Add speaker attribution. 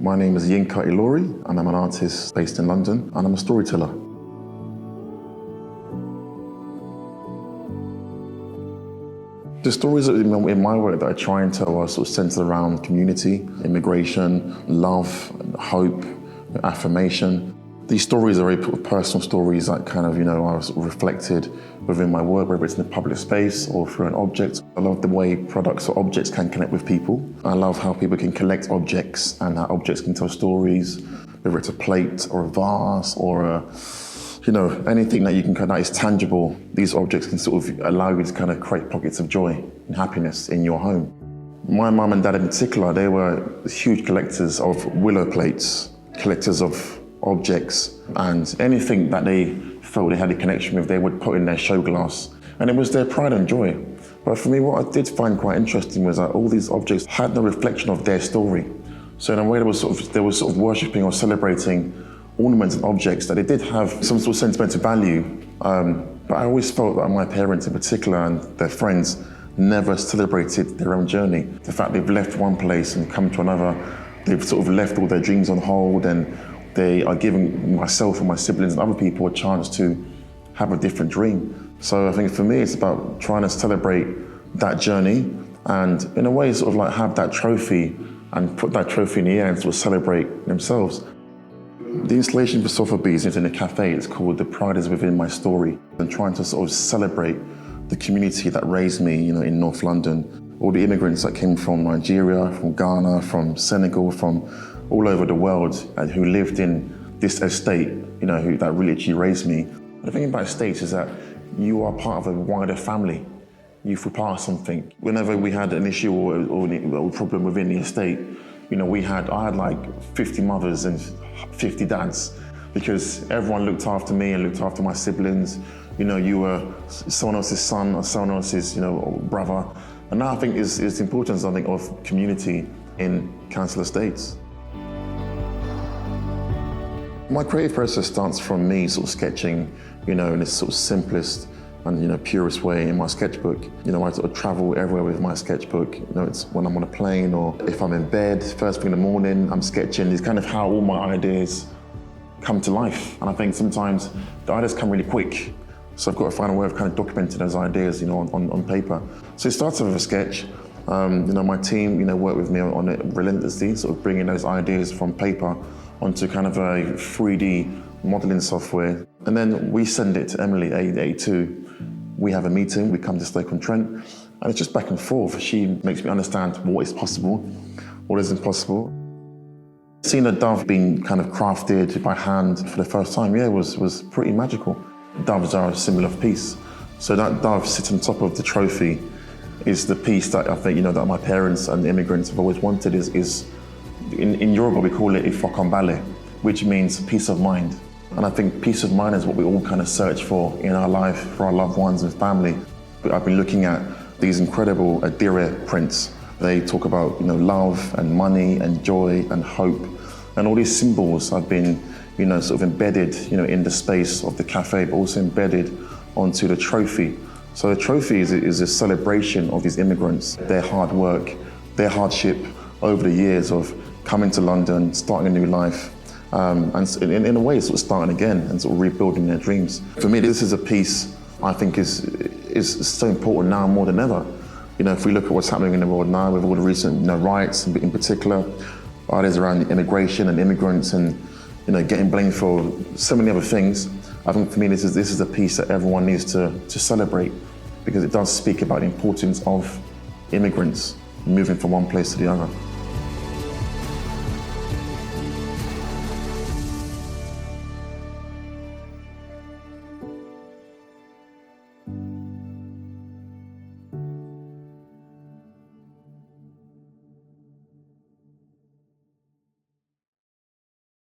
Speaker 1: My name is Yinka Ilori, and I'm an artist based in London, and I'm a storyteller. The stories in my work that I try and tell are sort of centered around community, immigration, love, hope, affirmation. These stories are very personal stories that kind of, are sort of reflected within my work, whether it's in the public space or through an object. I love the way products or objects can connect with people. I love how people can collect objects and how objects can tell stories, whether it's a plate or a vase or anything that is tangible. These objects can sort of allow you to kind of create pockets of joy and happiness in your home. My mum and dad in particular, they were huge collectors of willow plates, collectors of objects, and anything that they felt they had a connection with, they would put in their show glass. And it was their pride and joy. But for me, what I did find quite interesting was that all these objects had no reflection of their story. So in a way, they were sort of worshipping or celebrating ornaments and objects that they did have some sort of sentimental value. But I always felt that my parents in particular and their friends never celebrated their own journey. The fact they've left one place and come to another, they've sort of left all their dreams on hold, and they are giving myself and my siblings and other people a chance to have a different dream. So I think for me, it's about trying to celebrate that journey and in a way sort of like have that trophy and put that trophy in the air and sort of celebrate themselves. The installation for Sotheby is in a cafe. It's called The Pride is Within My Story, and trying to sort of celebrate the community that raised me, in North London. All the immigrants that came from Nigeria, from Ghana, from Senegal, from all over the world, and who lived in this estate, that really actually raised me. The thing about estates is that you are part of a wider family. You feel part of something. Whenever we had an issue or a problem within the estate, I had like 50 mothers and 50 dads, because everyone looked after me and looked after my siblings. You were someone else's son or someone else's, brother. And that I think is the importance, of community in council estates. My creative process starts from me sort of sketching, in this sort of simplest and purest way in my sketchbook. I sort of travel everywhere with my sketchbook. It's when I'm on a plane or if I'm in bed, first thing in the morning, I'm sketching. It's kind of how all my ideas come to life. And I think sometimes the ideas come really quick. So I've got to find a way of kind of documenting those ideas, on paper. So it starts with a sketch. My team, work with me on it relentlessly, sort of bringing those ideas from paper onto kind of a 3D modeling software. And then we send it to Emily, A2. We have a meeting, we come to Stoke-on-Trent, and it's just back and forth. She makes me understand what is possible, what isn't possible. Seeing a dove being kind of crafted by hand for the first time, was pretty magical. Doves are a symbol of peace. So that dove sits on top of the trophy is the piece that I think, that my parents and the immigrants have always wanted is in Yoruba, we call it ifokambale, which means peace of mind. And I think peace of mind is what we all kind of search for in our life, for our loved ones and family. But I've been looking at these incredible Adire prints. They talk about, love and money and joy and hope. And all these symbols have been, sort of embedded, in the space of the cafe, but also embedded onto the trophy. So the trophy is a celebration of these immigrants, their hard work, their hardship over the years of coming to London, starting a new life, and in a way sort of starting again and sort of rebuilding their dreams. For me, this is a piece I think is so important now more than ever. If we look at what's happening in the world now with all the recent riots in particular, ideas around immigration and immigrants and getting blamed for so many other things, I think for me this is a piece that everyone needs to celebrate, because it does speak about the importance of immigrants moving from one place to the other.